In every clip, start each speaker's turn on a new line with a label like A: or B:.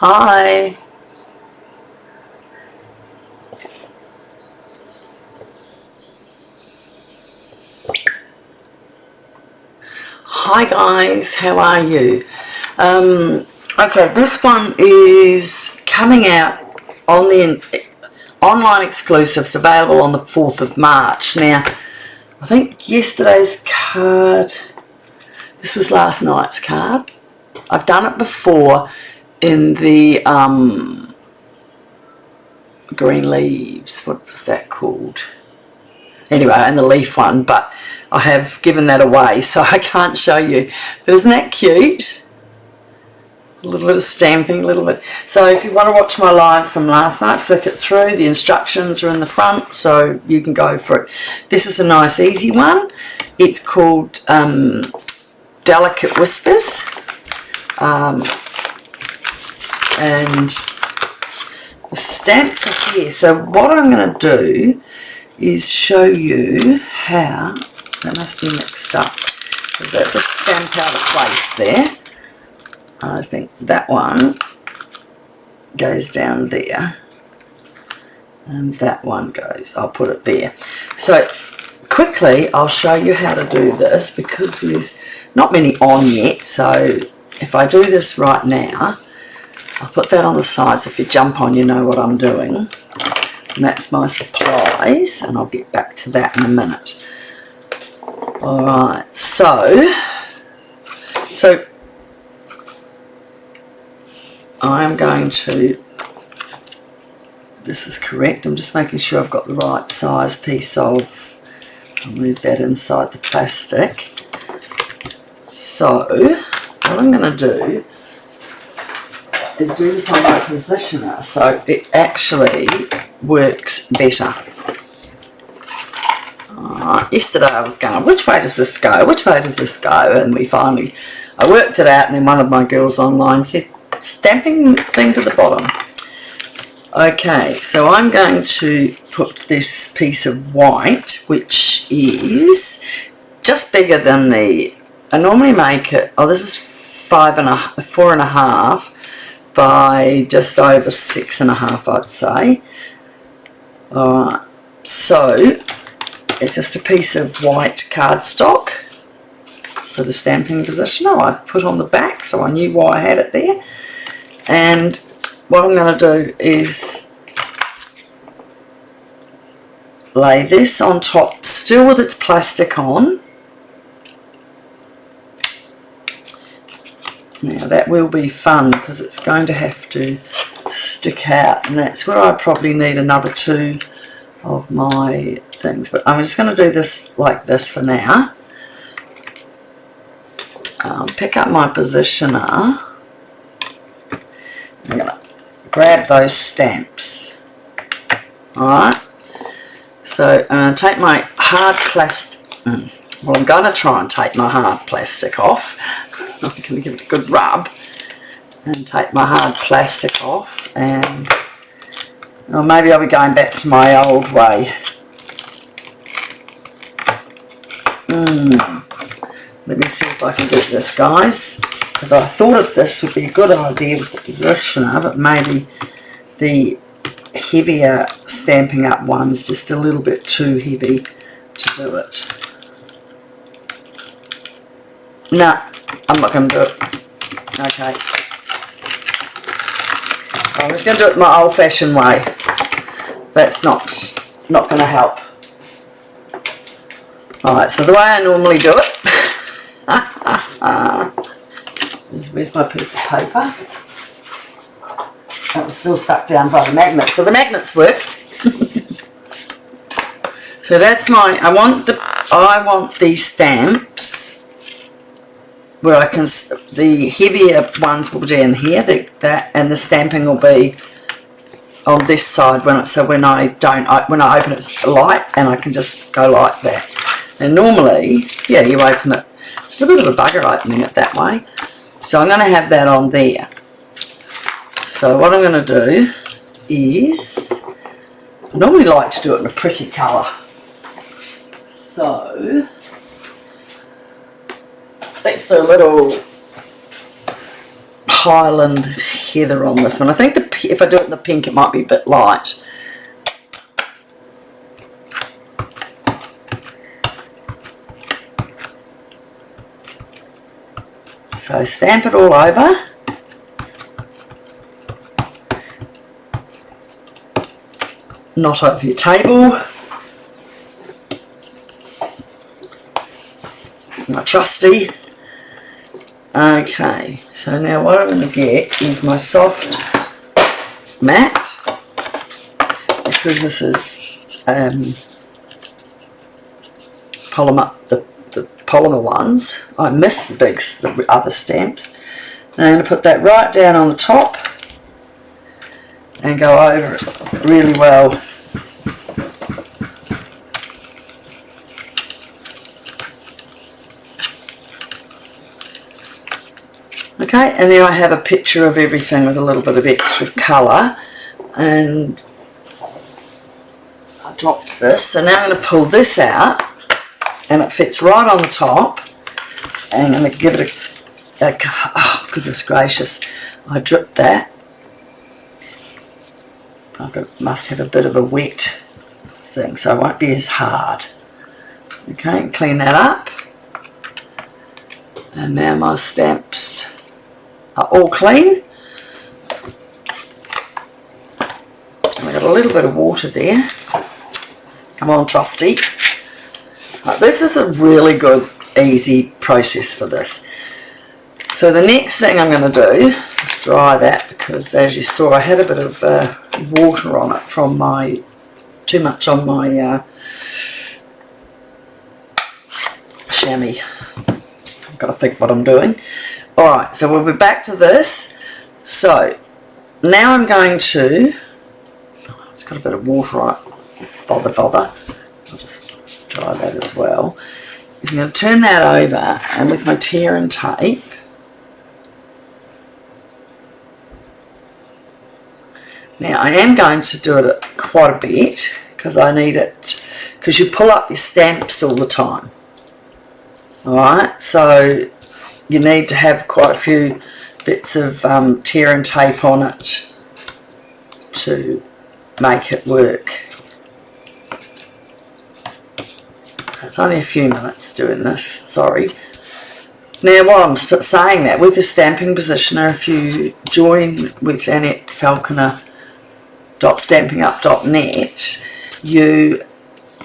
A: Hi. Hi guys, how are you? Okay, this one is coming out on the online exclusives, available on the 4th of March. Now, I think yesterday's card, this was last night's card. I've done it before in the green leaves, what was that called? Anyway, and the leaf one, but I have given that away, so I can't show you. But isn't that cute? A little bit of stamping, a little bit. So if you want to watch my live from last night, flick it through. The instructions are in the front, so you can go for it. This is a nice, easy one. It's called Delicate Whispers. And the stamps are here. So what I'm going to do is show you how, that must be mixed up, because that's a stamp out of place there. I think that one goes down there, and that one goes, I'll put it there. So quickly I'll show you how to do this, because there's not many on yet. So if I do this right now, I'll put that on the sides. If you jump on, you know what I'm doing. And that's my supplies, and I'll get back to that in a minute. Alright, so I'm going to, this is correct, I'm just making sure I've got the right size piece of, I'll move that inside the plastic. So what I'm going to do is do this on my positioner, so it actually works better. Yesterday I was going, which way does this go? Which way does this go? And I worked it out, and then one of my girls online said, stamping thing to the bottom. Okay, so I'm going to put this piece of white, which is just bigger than I normally make it, this is 4.5 by just over 6.5, I'd say. Alright, so it's just a piece of white cardstock for the stamping positioner. I've put on the back, so I knew why I had it there. And what I'm going to do is lay this on top, still with its plastic on. Now that will be fun, because it's going to have to stick out, and that's where I probably need another 2 of my things. But I'm just going to do this like this for now. Pick up my positioner. I'm going to grab those stamps. Alright, so I'm going to take my hard plastic, well, I'm going to try and take my hard plastic off. I'm going to give it a good rub and take my hard plastic off, and well, maybe I'll be going back to my old way. Let me see if I can get this, guys, because I thought this would be a good idea with the positioner, but maybe the heavier Stampin' Up! One's just a little bit too heavy to do it. No, I'm not going to do it. Okay. I'm just going to do it my old-fashioned way. That's not going to help. Alright, so the way I normally do it, where's my piece of paper? That was still stuck down by the magnet. So the magnets work. So that's I want these stamps where I can, the heavier ones will be down here, and the stamping will be on this side when I open it light, and I can just go like that. And normally, yeah, you open it, it's a bit of a bugger opening it that way. So I'm going to have that on there. So what I'm going to do is, I normally like to do it in a pretty colour. So let's do a little Highland Heather on this one. I think if I do it in the pink, it might be a bit light. So stamp it all over. Not over your table. My trusty. Okay, so now what I'm going to get is my soft mat, because this is polymer, the polymer ones. I miss the other stamps. And I'm going to put that right down on the top and go over it really well. Okay, and then I have a picture of everything with a little bit of extra colour, and I dropped this, so now I'm going to pull this out, and it fits right on the top, and I'm going to give it a oh goodness gracious, I dripped that. Must have a bit of a wet thing, so it won't be as hard. Okay, clean that up, and now my stamps are all clean. And I got a little bit of water there. Come on, trusty. Right, this is a really good, easy process for this. So the next thing I'm going to do is dry that, because as you saw, I had a bit of water on it from too much on my chamois. I've got to think what I'm doing. Alright, so we'll be back to this. So now I'm going to, it's got a bit of water on it, bother. I'll just dry that as well. I'm going to turn that over, and with my tear and tape, now I am going to do it quite a bit, because I need it, because you pull up your stamps all the time. Alright, so you need to have quite a few bits of tear and tape on it to make it work. It's only a few minutes doing this, sorry. Now while I'm saying that, with the stamping positioner, if you join with Annette Falconer.stampingup.net, you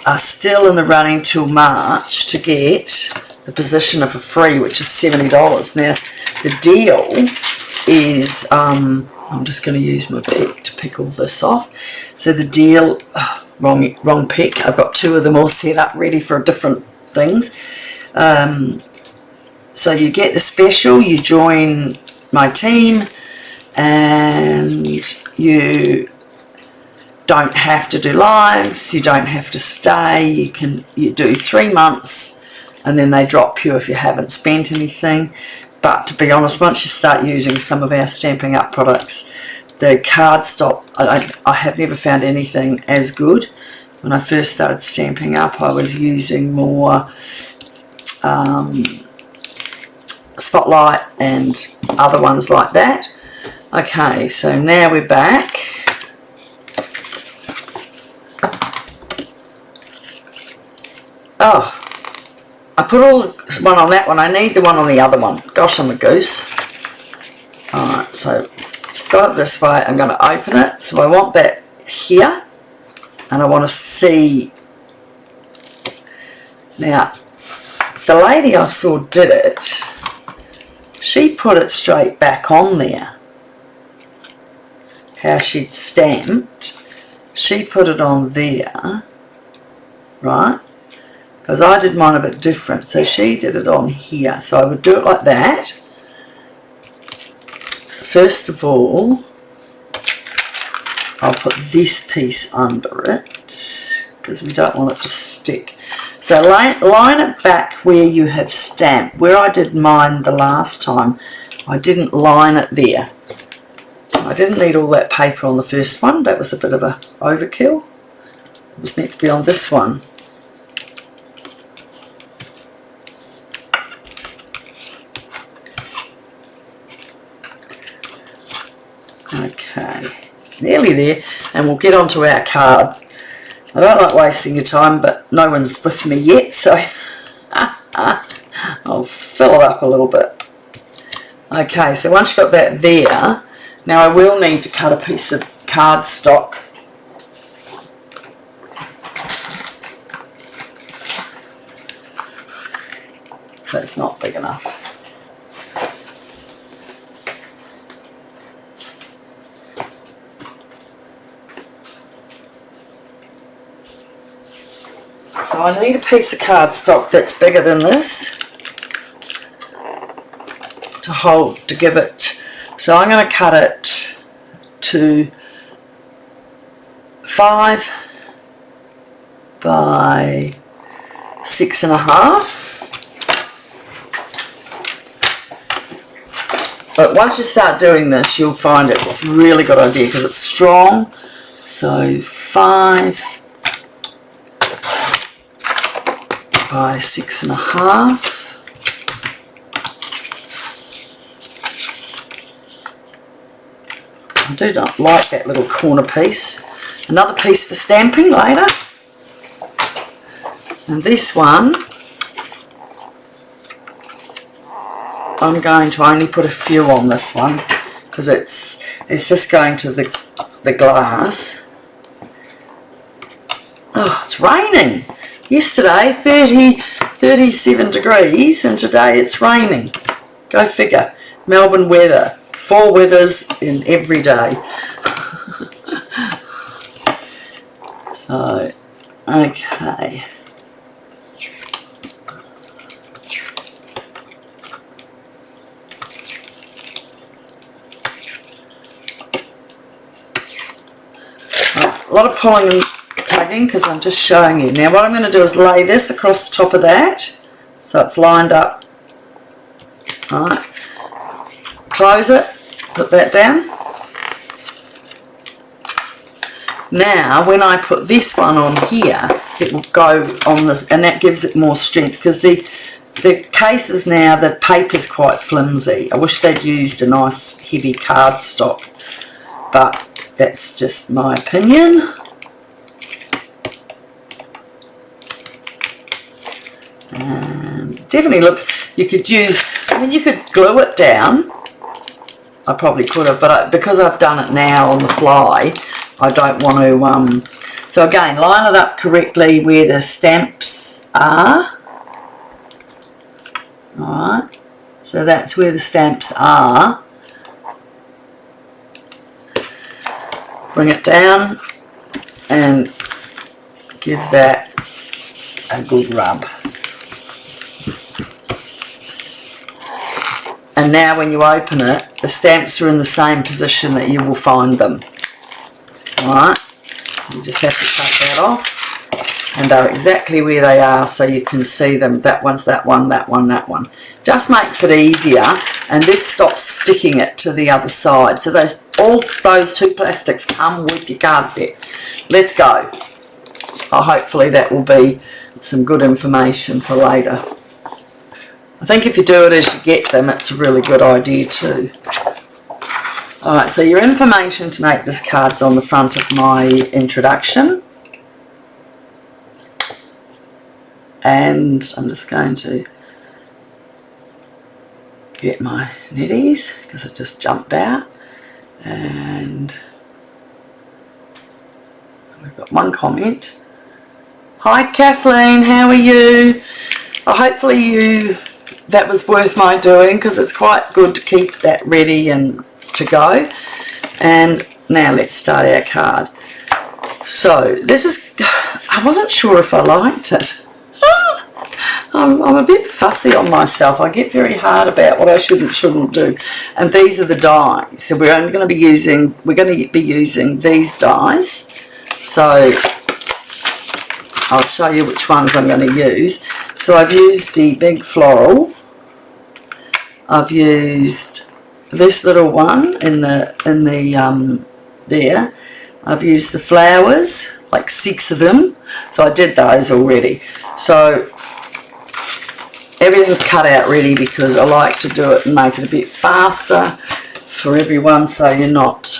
A: are still in the running till March to get the positioner for free, which is $70. Now the deal is, I'm just going to use my pick to pick all this off. So the deal, wrong pick, I've got two of them all set up ready for different things. So you get the special, you join my team, and you don't have to do lives, you don't have to stay, you do 3 months, and then they drop you if you haven't spent anything. But to be honest, once you start using some of our Stampin' Up products, the cardstock, I have never found anything as good. When I first started Stampin' Up, I was using more Spotlight and other ones like that. Okay, so now we're back. Oh, I put all one on that one. I need the one on the other one. Gosh, I'm a goose. Alright, so got it this way. I'm going to open it. So I want that here, and I want to see. Now, the lady I saw did it. She put it straight back on there. How she'd stamped. She put it on there, right? Because I did mine a bit different, so she did it on here. So I would do it like that. First of all, I'll put this piece under it, because we don't want it to stick. So line it back where you have stamped. Where I did mine the last time, I didn't line it there. I didn't need all that paper on the first one. That was a bit of a overkill. It was meant to be on this one. nearly there, and we'll get onto our card. I don't like wasting your time, but no one's with me yet, so I'll fill it up a little bit. Okay, so once you've got that there, now I will need to cut a piece of cardstock. That's not big enough. So I need a piece of cardstock that's bigger than this to hold, to give it. So I'm going to cut it to 5 by 6.5. But once you start doing this, you'll find it's a really good idea because it's strong. So 5 by 6.5. I do not like that little corner piece. Another piece for stamping later. And this one, I'm going to only put a few on this one because it's just going to the glass. Oh, it's raining. Yesterday 37 degrees and today it's raining. Go figure. Melbourne weather. 4 weathers in every day. So, okay. A lot of pulling and tugging because I'm just showing you. Now what I'm going to do is lay this across the top of that so it's lined up. Alright. Close it, put that down. Now when I put this one on here, it will go on the, and that gives it more strength because the cases now, the paper's quite flimsy. I wish they'd used a nice heavy cardstock, but that's just my opinion. Definitely looks, you could use, I mean you could glue it down. I probably could have, but because I've done it now on the fly, I don't want to, so again, line it up correctly where the stamps are. Alright, so that's where the stamps are. Bring it down and give that a good rub. And now when you open it, the stamps are in the same position that you will find them. Alright, you just have to cut that off, and they're exactly where they are so you can see them. That one's that one, that one, that one. Just makes it easier, and this stops sticking it to the other side. So all those 2 plastics come with your card set. Let's go. Oh, hopefully that will be some good information for later. I think if you do it as you get them, it's a really good idea too. Alright, so your information to make this card's on the front of my introduction. And I'm just going to get my netties because it just jumped out. And we've got one comment. Hi Kathleen, how are you? Hopefully that was worth my doing because it's quite good to keep that ready and to go. And now let's start our card. So this is, I wasn't sure if I liked it. I'm a bit fussy on myself. I get very hard about what I shouldn't do. And these are the dies. So we're going to be using these dies. So I'll show you which ones I'm going to use. So I've used the big floral. I've used this little one in the there. I've used the flowers, like 6 of them. So I did those already. So everything's cut out ready because I like to do it and make it a bit faster for everyone, so you're not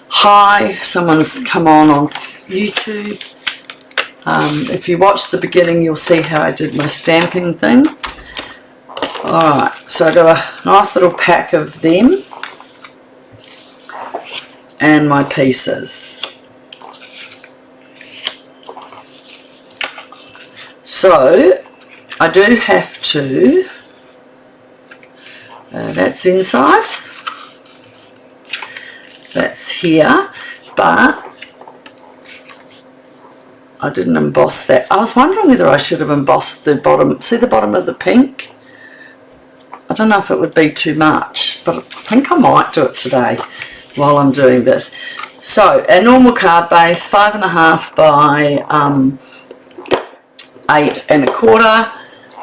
A: Hi, someone's come on YouTube. If you watched the beginning, you'll see how I did my stamping thing. Alright, so I got a nice little pack of them and my pieces. So I do have to, that's inside, that's here, but I didn't emboss that. I was wondering whether I should have embossed the bottom. See the bottom of the pink? I don't know if it would be too much, but I think I might do it today while I'm doing this. So, a normal card base, 5.5 by 8 1/4,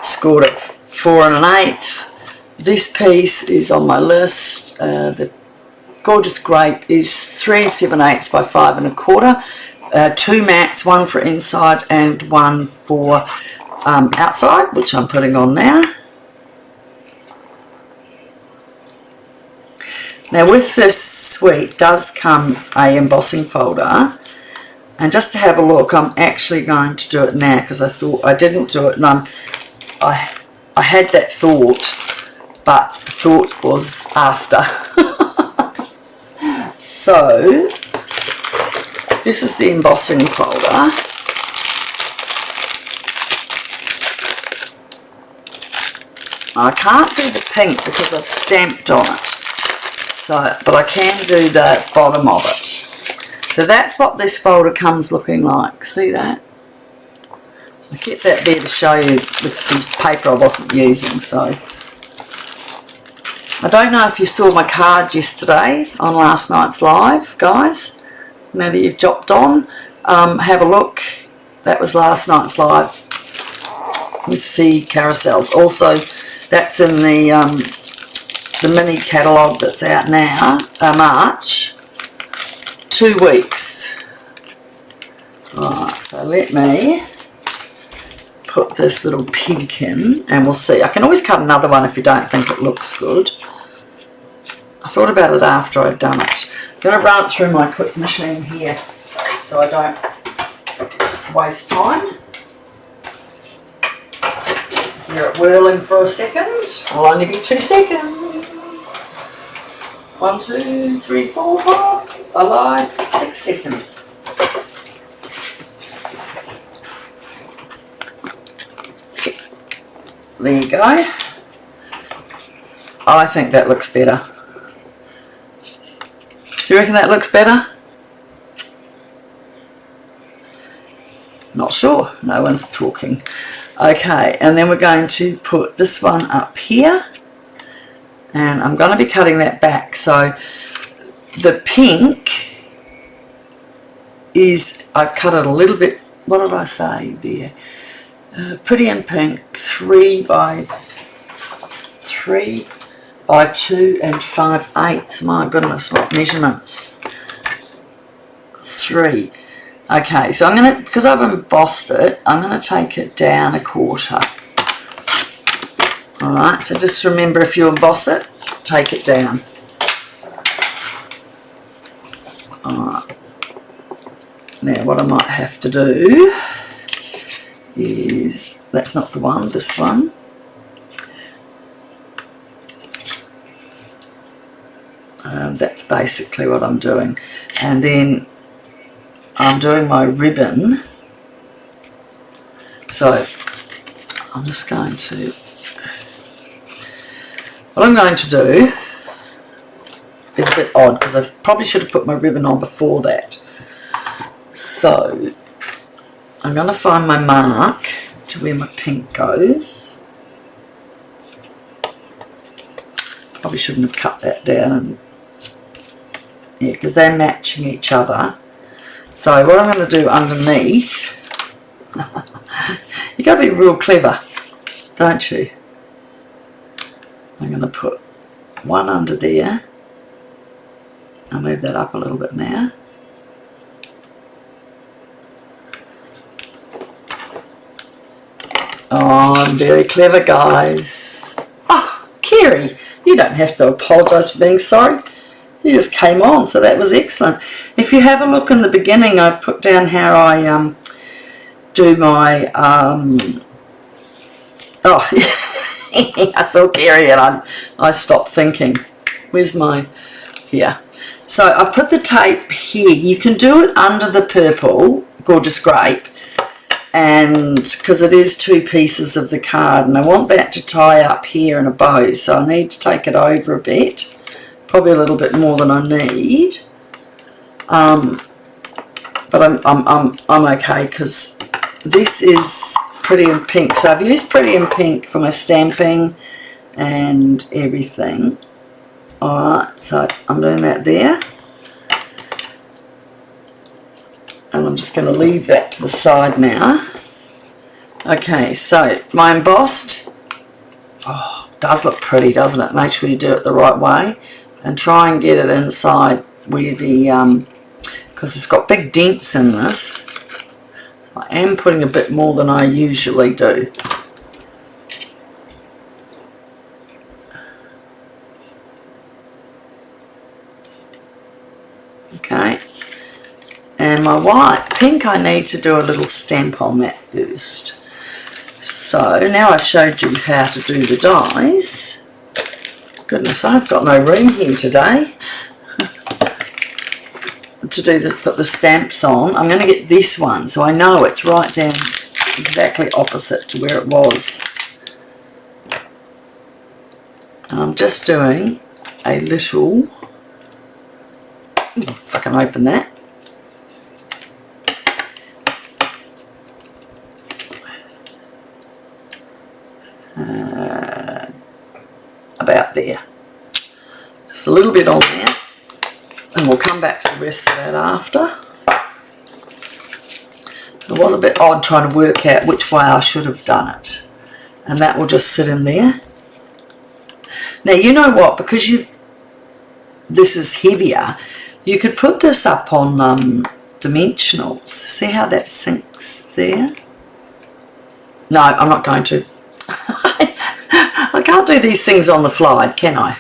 A: scored at 4 1/8. This piece is on my list. The gorgeous grape is 3 7/8 by 5 1/4. 2 mats, one for inside and one for outside, which I'm putting on now. Now with this suite does come a embossing folder, and just to have a look, I'm actually going to do it now because I thought I didn't do it, and I had that thought, but the thought was after. So this is the embossing folder. I can't do the pink because I've stamped on it. So, but I can do the bottom of it. So that's what this folder comes looking like. See that? I kept that there to show you with some paper I wasn't using. So I don't know if you saw my card yesterday on last night's live, guys. Now that you've dropped on, have a look. That was last night's live with the carousels. Also, that's in the mini catalogue that's out now, March. 2 weeks. Alright, so let me put this little pink in and we'll see. I can always cut another one if you don't think it looks good. I thought about it after I'd done it. I'm going to run it through my quick machine here so I don't waste time. Hear it whirling for a second. It'll only be 2 seconds. 1, 2, 3, 4, 5. I lied. 6 seconds. There you go. I think that looks better. Do you reckon that looks better? Not sure. No one's talking. Okay, and then we're going to put this one up here. And I'm going to be cutting that back. So the pink is, I've cut it a little bit, what did I say there? Pretty in pink, 3 by 2 and 5/8. My goodness, what measurements? 3. Okay, so I'm going to, because I've embossed it, I'm going to take it down 1/4. Alright, so just remember, if you emboss it, take it down. Alright. Now what I might have to do is, that's not the one, this one. That's basically what I'm doing. And then I'm doing my ribbon. So I'm just going to, what I'm going to do is a bit odd because I probably should have put my ribbon on before that. So I'm going to find my mark to where my pink goes. Probably shouldn't have cut that down, and yeah, because they're matching each other. So what I'm going to do underneath, you got to be real clever, don't you? I'm going to put one under there. I'll move that up a little bit now. Oh, I'm very clever, guys. Oh, Kerry, you don't have to apologise for being sorry. You just came on, so that was excellent. If you have a look in the beginning, I've put down how I do my oh I saw Gary and I stopped thinking. Where's my here? So I put the tape here. You can do it under the purple Gorgeous Grape, and because it is 2 pieces of the card, and I want that to tie up here in a bow, so I need to take it over a bit, probably a little bit more than I need, but I'm okay because this is Pretty in Pink. So I've used Pretty in Pink for my stamping and everything. Alright, so I'm doing that there. And I'm just going to leave that to the side now. Okay, so my embossed, oh, does look pretty, doesn't it? Make sure you do it the right way and try and get it inside where the, because it's got big dents in this. So I am putting a bit more than I usually do. Okay. And my white, pink, I need to do a little stamp on that first. So now I've showed you how to do the dies. Goodness, I've got no room here today to do put the stamps on. I'm going to get this one so I know it's right down exactly opposite to where it was. And I'm just doing a little, if I can open that. About there, just a little bit on there, and we'll come back to the rest of that after. It was a bit odd trying to work out which way I should have done it, and that will just sit in there. Now you know what, because this is heavier, you could put this up on dimensionals. See how that sinks there? No, I'm not going to. I can't do these things on the fly, can I?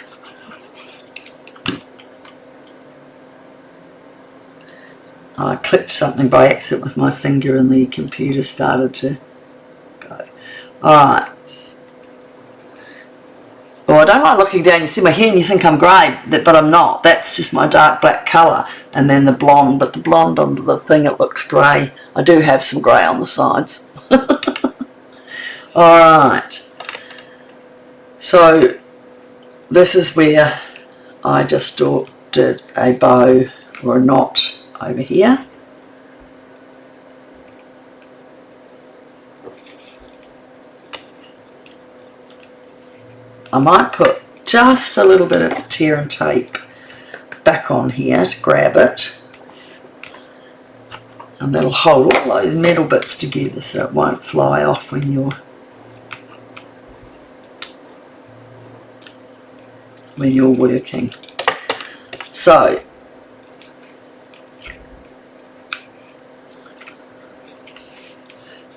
A: I clicked something by accident with my finger and the computer started to go. Alright. Well, I don't like looking down. You see my hair and you think I'm grey, but I'm not. That's just my dark black colour. And then the blonde, but the blonde under the thing, it looks grey. I do have some grey on the sides. Alright. So this is where I just did a bow or a knot over here. I might put just a little bit of tear and tape back on here to grab it, and that'll hold all those metal bits together so it won't fly off when you're working. So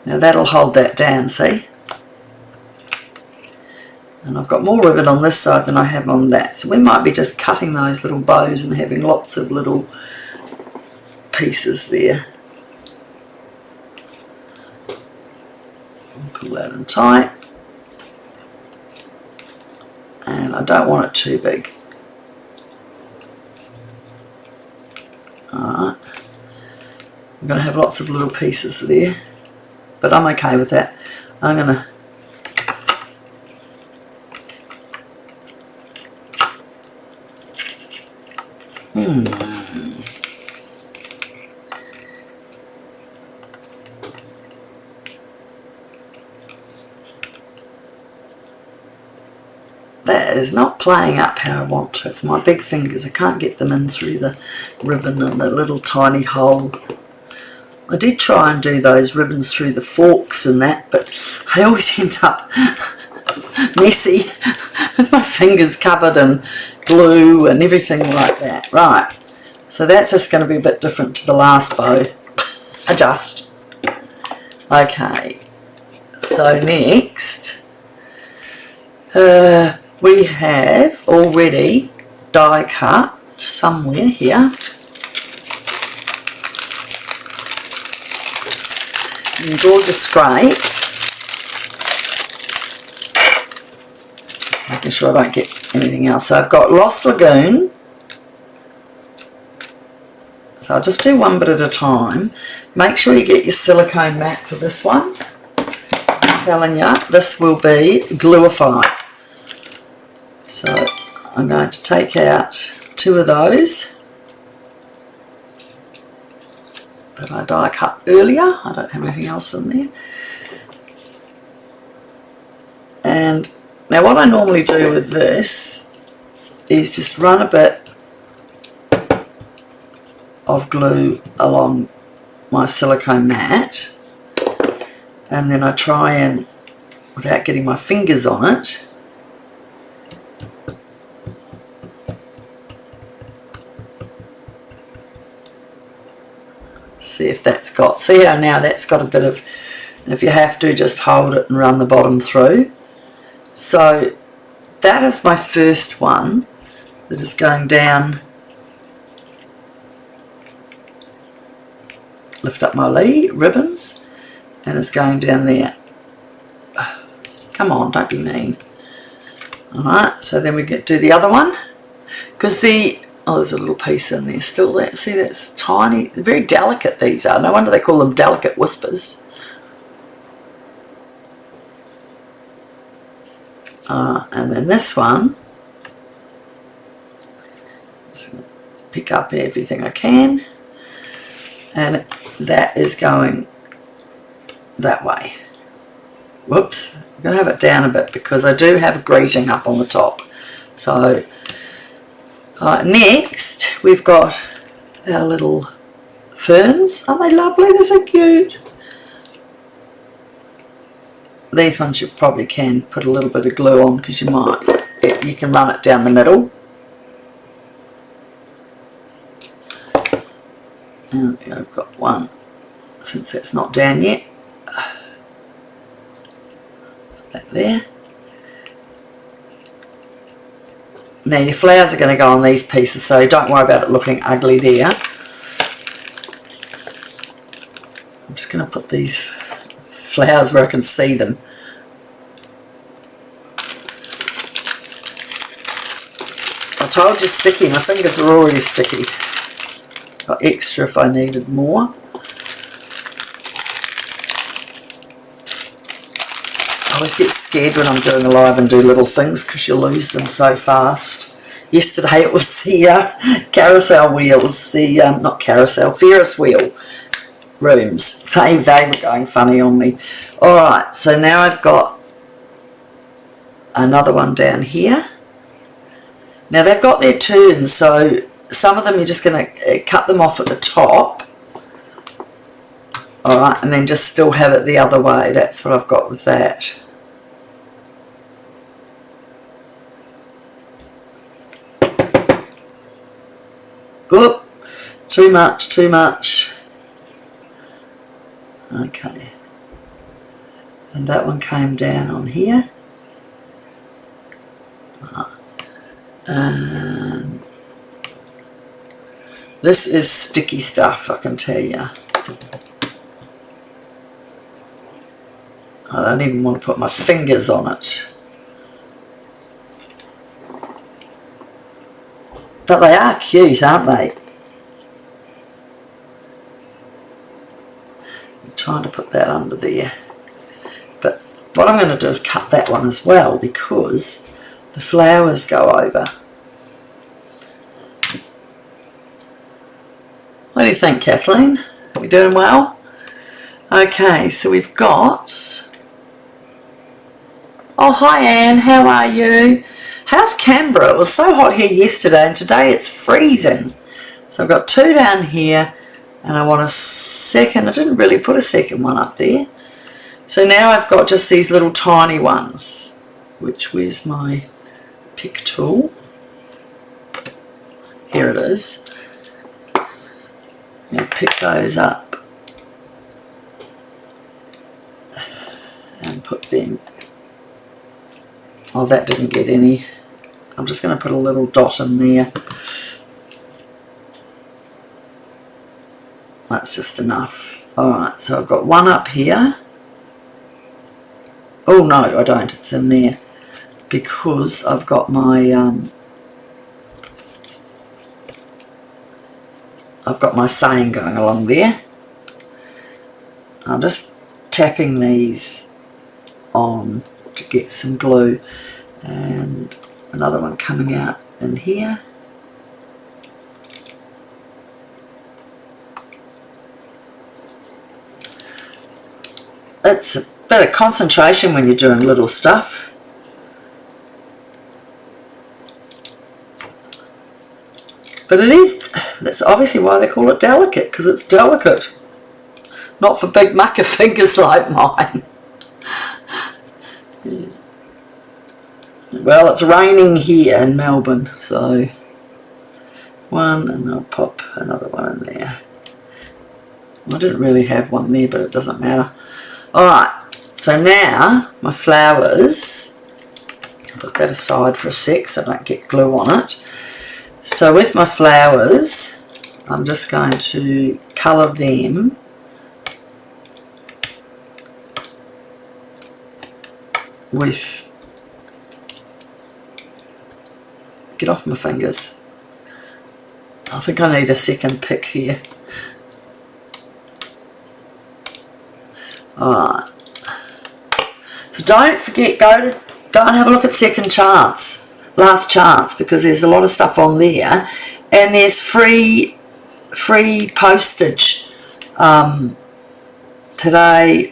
A: now that'll hold that down, see? And I've got more ribbon on this side than I have on that, so we might be just cutting those little bows and having lots of little pieces there. Pull that in tight. And I don't want it too big. Alright. I'm going to have lots of little pieces there, but I'm okay with that. I'm going to that is not playing up how I want to. It's my big fingers. I can't get them in through the ribbon and the little tiny hole. I did try and do those ribbons through the forks and that, but I always end up messy with my fingers covered in glue and everything like that. Right, so that's just going to be a bit different to the last bow. Adjust. Okay, so next we have already die cut somewhere here. And gorgeous scrape. Just making sure I don't get anything else. So I've got Lost Lagoon. So I'll just do one bit at a time. Make sure you get your silicone mat for this one. I'm telling you, this will be gluified. So I'm going to take out 2 of those that I die cut earlier. I don't have anything else in there. And now what I normally do with this is just run a bit of glue along my silicone mat, and then I try and, without getting my fingers on it, see if that's got, see how now that's got a bit of, and if you have to, just hold it and run the bottom through. So that is my first one that is going down. Lift up my ribbons, and it's going down there. Come on, don't be mean. Alright, so then we do the other one, because there's a little piece in there still there. See, that's tiny, very delicate these are. No wonder they call them delicate whispers. And then this one, just gonna pick up everything I can, and that is going that way. Whoops, I'm going to have it down a bit because I do have a greeting up on the top. So next we've got our little ferns. Aren't they lovely? They're so cute. These ones you probably can put a little bit of glue on, because you can run it down the middle. And I've got one, since that's not down yet. Put that there. Now your flowers are going to go on these pieces, so don't worry about it looking ugly there. I'm just going to put these flowers where I can see them. I told you sticky, my fingers are already sticky. Got extra if I needed more. I always get scared when I'm doing a live and do little things, because you lose them so fast. Yesterday it was the carousel wheels, the not carousel, Ferris wheel rooms. They were going funny on me. Alright, so now I've got another one down here. Now they've got their turns, so some of them you're just going to cut them off at the top. Alright, and then just still have it the other way. That's what I've got with that. Whoop, too much, too much. Okay. And that one came down on here. This is sticky stuff, I can tell you. I don't even want to put my fingers on it. But they are cute, aren't they? I'm trying to put that under there. But what I'm going to do is cut that one as well, because the flowers go over. What do you think, Kathleen? Are we doing well? Okay, so we've got... Oh, hi Anne, how are you? How's Canberra? It was so hot here yesterday, and today it's freezing. So I've got 2 down here, and I want a second. I didn't really put a second one up there. So now I've got just these little tiny ones, which, where's my pick tool? Here it is. I'm going to pick those up and put them. Oh, that didn't get any. I'm just going to put a little dot in there. That's just enough. Alright, so I've got one up here. Oh no, I don't. It's in there because I've got my saying going along there. I'm just tapping these on to get some glue, and another one coming out in here. It's a bit of concentration when you're doing little stuff. But it is, that's obviously why they call it delicate, because it's delicate. Not for big mucker fingers like mine. Well, it's raining here in Melbourne, so one, and I'll pop another one in there. I didn't really have one there, but it doesn't matter. Alright, so now my flowers, I'll put that aside for a sec so I don't get glue on it. So with my flowers, I'm just going to colour them with, get off my fingers, I think I need a second pick here. Alright, so don't forget, go and have a look at Second Chance, Last Chance, because there's a lot of stuff on there, and there's free postage today.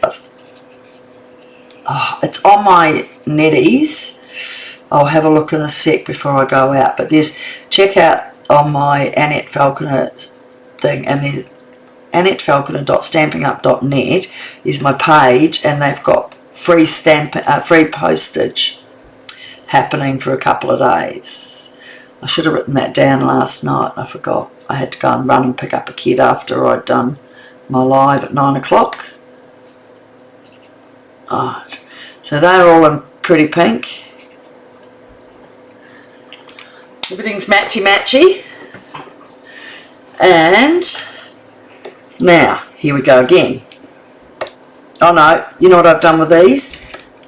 A: Oh, it's on my netties. I'll have a look in a sec before I go out, but there's, check out on my Annette Falconer thing, and there's AnnetteFalconer.stampinup.net is my page, and they've got free postage happening for a couple of days. I should have written that down last night. I forgot. I had to go and run and pick up a kid after I'd done my live at 9 o'clock. Alright, so they're all in pretty pink. Everything's matchy-matchy. And now, here we go again. Oh no, you know what I've done with these?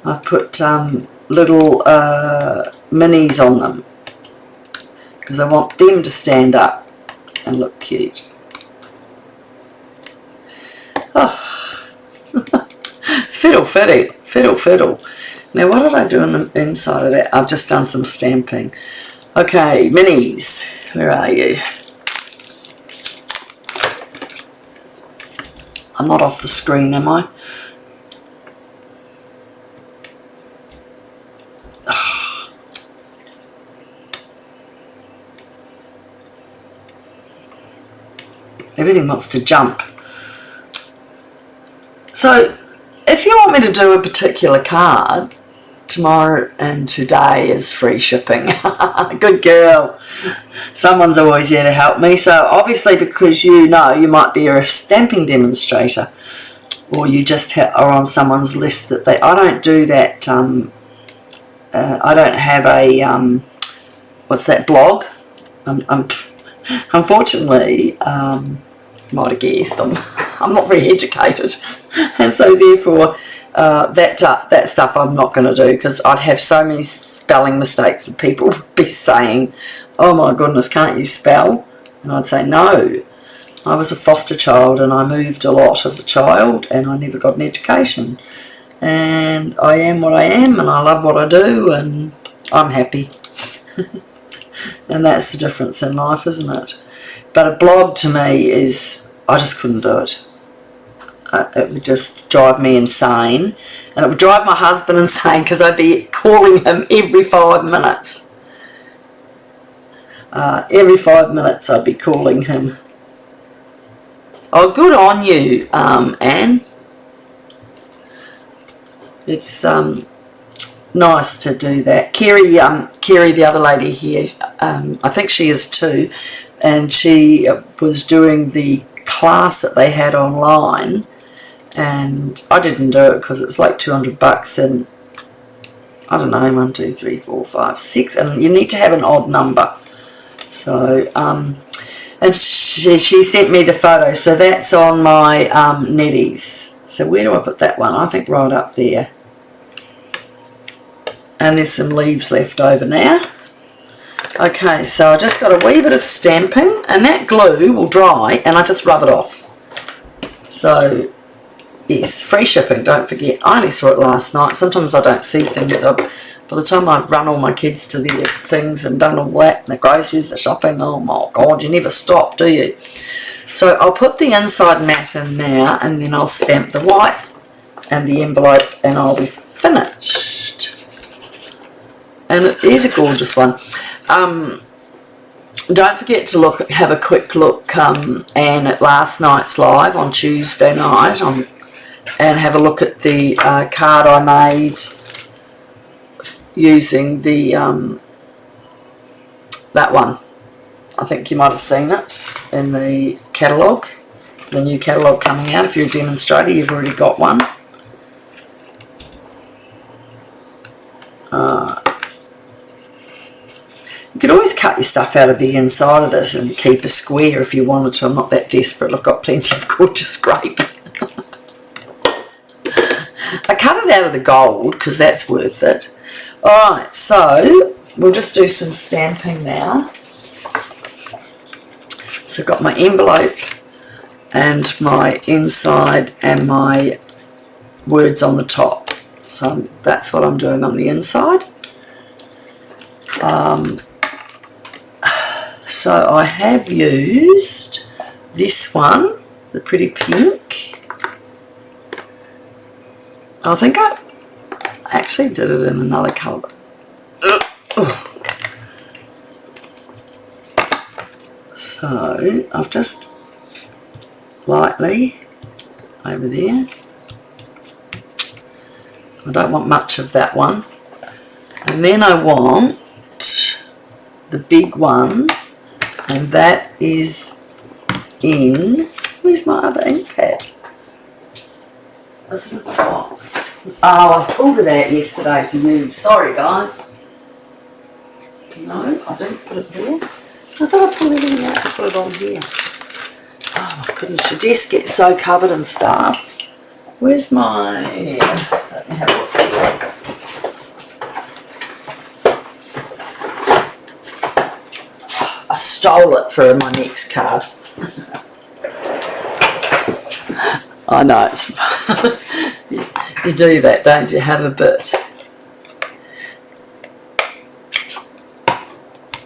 A: I've put little minis on them, because I want them to stand up and look cute. Oh. Fiddle, fiddle, fiddle, fiddle. Now what did I do on the inside of that? I've just done some stamping. Okay, minis, where are you? I'm not off the screen, am I? Oh. Everything wants to jump. So, if you want me to do a particular card, tomorrow and today is free shipping. Good girl. Someone's always there to help me. So obviously, because you know you might be a stamping demonstrator, or you just are on someone's list that they, I don't do that. I don't have a what's that, blog. Unfortunately, might have guessed, I'm not very educated, and so therefore that stuff I'm not going to do, because I'd have so many spelling mistakes and people would be saying, oh my goodness, can't you spell? And I'd say, no, I was a foster child and I moved a lot as a child and I never got an education, and I am what I am and I love what I do and I'm happy. And that's the difference in life, isn't it? But a blog to me is, I just couldn't do it. It would just drive me insane, and it would drive my husband insane, because I'd be calling him every 5 minutes. Every 5 minutes I'd be calling him. Oh, good on you, Anne. It's nice to do that. Kerry, the other lady here, I think she is too, and she was doing the class that they had online, and I didn't do it because it's like $200, and I don't know, 1, 2, 3, 4, 5, 6, and you need to have an odd number. So And she sent me the photo, so that's on my netties. So where do I put that one? I think right up there. And there's some leaves left over now. Okay, so I just got a wee bit of stamping, and that glue will dry, and I just rub it off. So, yes, free shipping, don't forget. I only saw it last night. Sometimes I don't see things. By the time I've run all my kids to their things and done all that, the groceries, the shopping, oh my God, you never stop, do you? So I'll put the inside mat in now, and then I'll stamp the white and the envelope, and I'll be finished. And it is a gorgeous one. Don't forget to have a quick look, Anne, at last night's live on Tuesday night, and have a look at the card I made using the that one. I think you might have seen it in the catalogue, the new catalogue coming out. If you're a demonstrator, you've already got one. You could always cut your stuff out of the inside of this and keep a square if you wanted to. I'm not that desperate. I've got plenty of gorgeous grape. I cut it out of the gold because that's worth it. Alright, so we'll just do some stamping now. So I've got my envelope and my inside and my words on the top. So that's what I'm doing on the inside. So I have used this one, the pretty pink. I think I actually did it in another colour. So I've just lightly over there. I don't want much of that one. And then I want the big one, and that is in, where's my other ink pad? This little box. Oh, I pulled it out yesterday to use. Sorry guys. No, I didn't put it there. I thought I pulled everything out to put it on here. Oh my goodness, your desk gets so covered in stuff. Where's my, let me have a look here. I stole it for my next card. I know, it's you do that, don't you? Have a bit.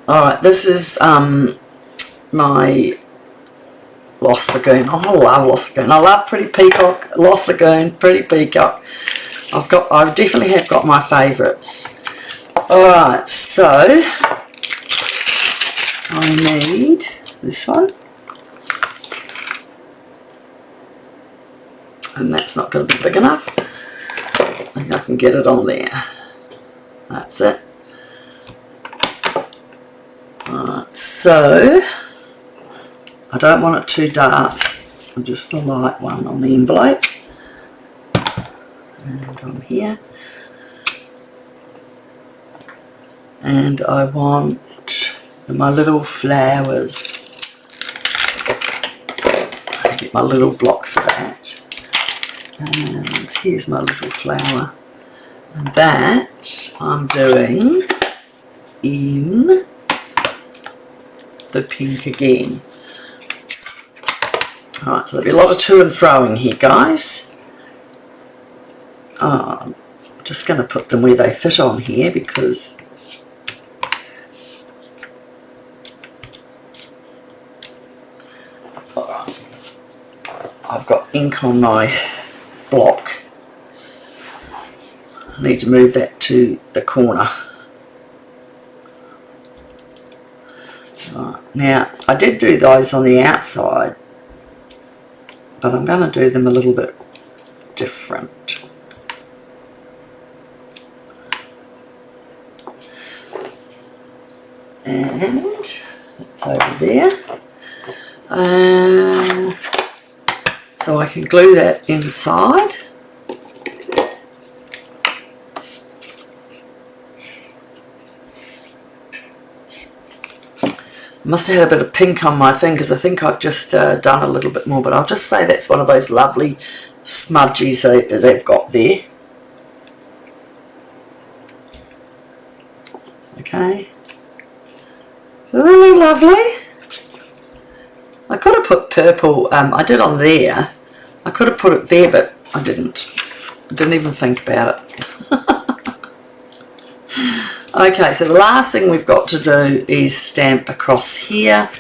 A: Alright, this is my Lost Lagoon. Oh, I love Lost Lagoon. I love Pretty Peacock, Lost Lagoon, Pretty Peacock. I definitely have got my favourites. Alright, so I need this one. And that's not going to be big enough. I think I can get it on there. That's it. Alright, so I don't want it too dark. I'm just the light one on the envelope. And on here. And I want my little flowers. I'll get my little block for that. And here's my little flower. And that I'm doing in the pink again. Alright, so there'll be a lot of to and froing here, guys. I'm just going to put them where they fit on here because I've got ink on my block. I need to move that to the corner. Right. Now, I did do those on the outside, but I'm going to do them a little bit different. And it's over there. So I can glue that inside. Must have had a bit of pink on my thing because I think I've just done a little bit more, but I'll just say that's one of those lovely smudgies they've got there. Okay, so they look lovely. I could have put purple, I did on there. I could have put it there, but I didn't. I didn't even think about it. Okay, so the last thing we've got to do is stamp across here,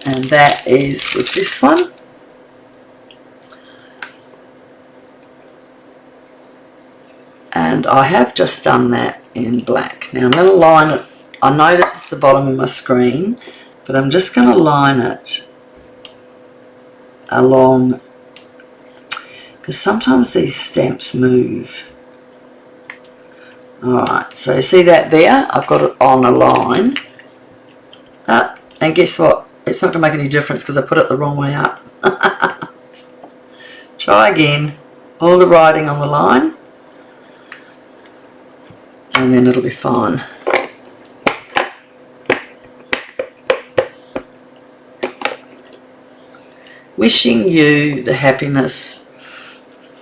A: and that is with this one. And I have just done that in black. Now I'm going to line it. I know this is the bottom of my screen, but I'm just going to line it along, because sometimes these stamps move. Alright, so you see that there? I've got it on a line. And guess what? It's not going to make any difference because I put it the wrong way up. Try again. All the writing on the line. And then it'll be fine. Wishing you the happiness.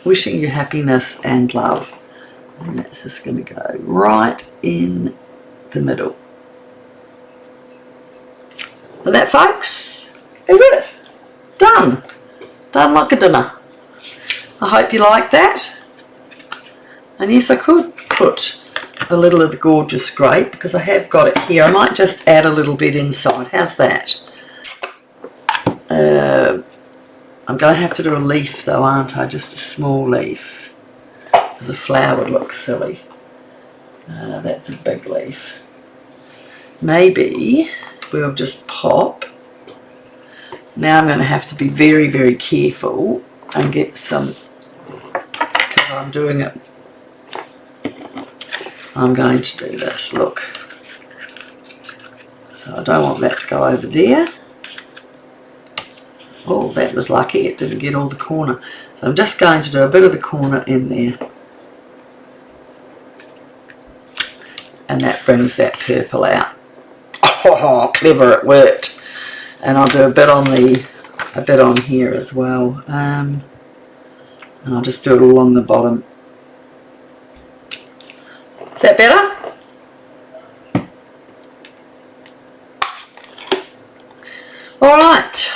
A: Wishing you happiness and love. And that's just going to go right in the middle. And that, folks, is it. Done. Done like a dinner. I hope you like that. And yes, I could put a little of the gorgeous grape because I have got it here. I might just add a little bit inside. How's that? I'm going to have to do a leaf though, aren't I? Just a small leaf. Because a flower would look silly. That's a big leaf. Maybe we'll just pop. Now I'm going to have to be very, very careful and get some, because I'm doing it. I'm going to do this, look. So I don't want that to go over there. Oh, that was lucky, it didn't get all the corner. So I'm just going to do a bit of the corner in there. And that brings that purple out. Oh, clever, it worked. And I'll do a bit on here as well. And I'll just do it along the bottom. Is that better? Alright.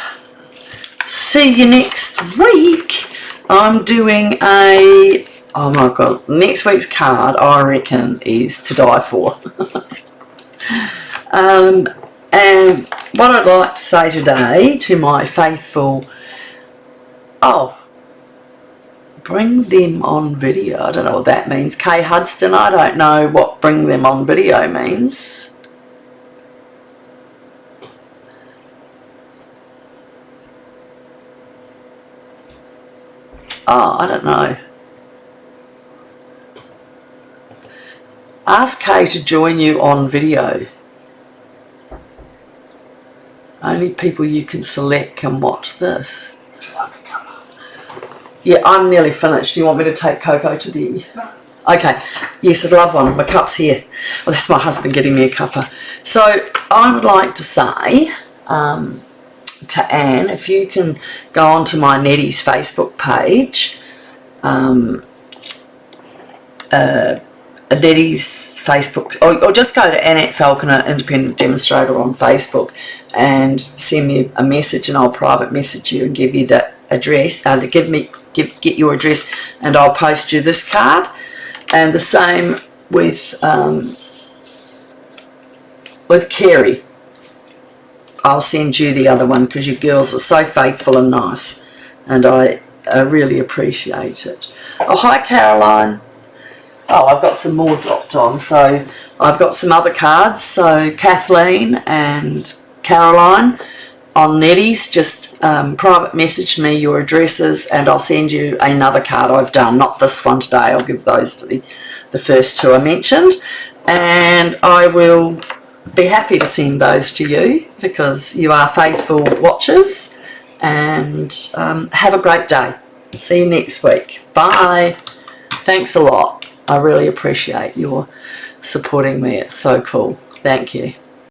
A: See you next week. I'm doing a, oh my god, next week's card I reckon is to die for. And what I'd like to say today to my faithful, bring them on video. I don't know what that means. Kay Hudston, I don't know what bring them on video means. Oh, I don't know. Ask Kay to join you on video. Only people you can select can watch this. Yeah, I'm nearly finished. Do you want me to take Coco to the... Okay. Yes, I'd love one. My cup's here. Well, that's my husband getting me a cuppa. So, I would like to say to Anne, if you can go onto my Nettie's Facebook page, Nettie's Facebook, or just go to Annette Falconer, Independent Demonstrator on Facebook, and send me a message, and I'll private message you and give you the address, get your address, and I'll post you this card. And the same with Kerry. I'll send you the other one because you girls are so faithful and nice, and I really appreciate it. Oh, hi Caroline. Oh, I've got some more dropped on, so I've got some other cards. So Kathleen and Caroline on Nettie's, just private message me your addresses and I'll send you another card I've done, not this one today. I'll give those to the first two I mentioned, and I will be happy to send those to you because you are faithful watchers. And have a great day. See you next week. Bye. Thanks a lot. I really appreciate your supporting me. It's so cool. Thank you.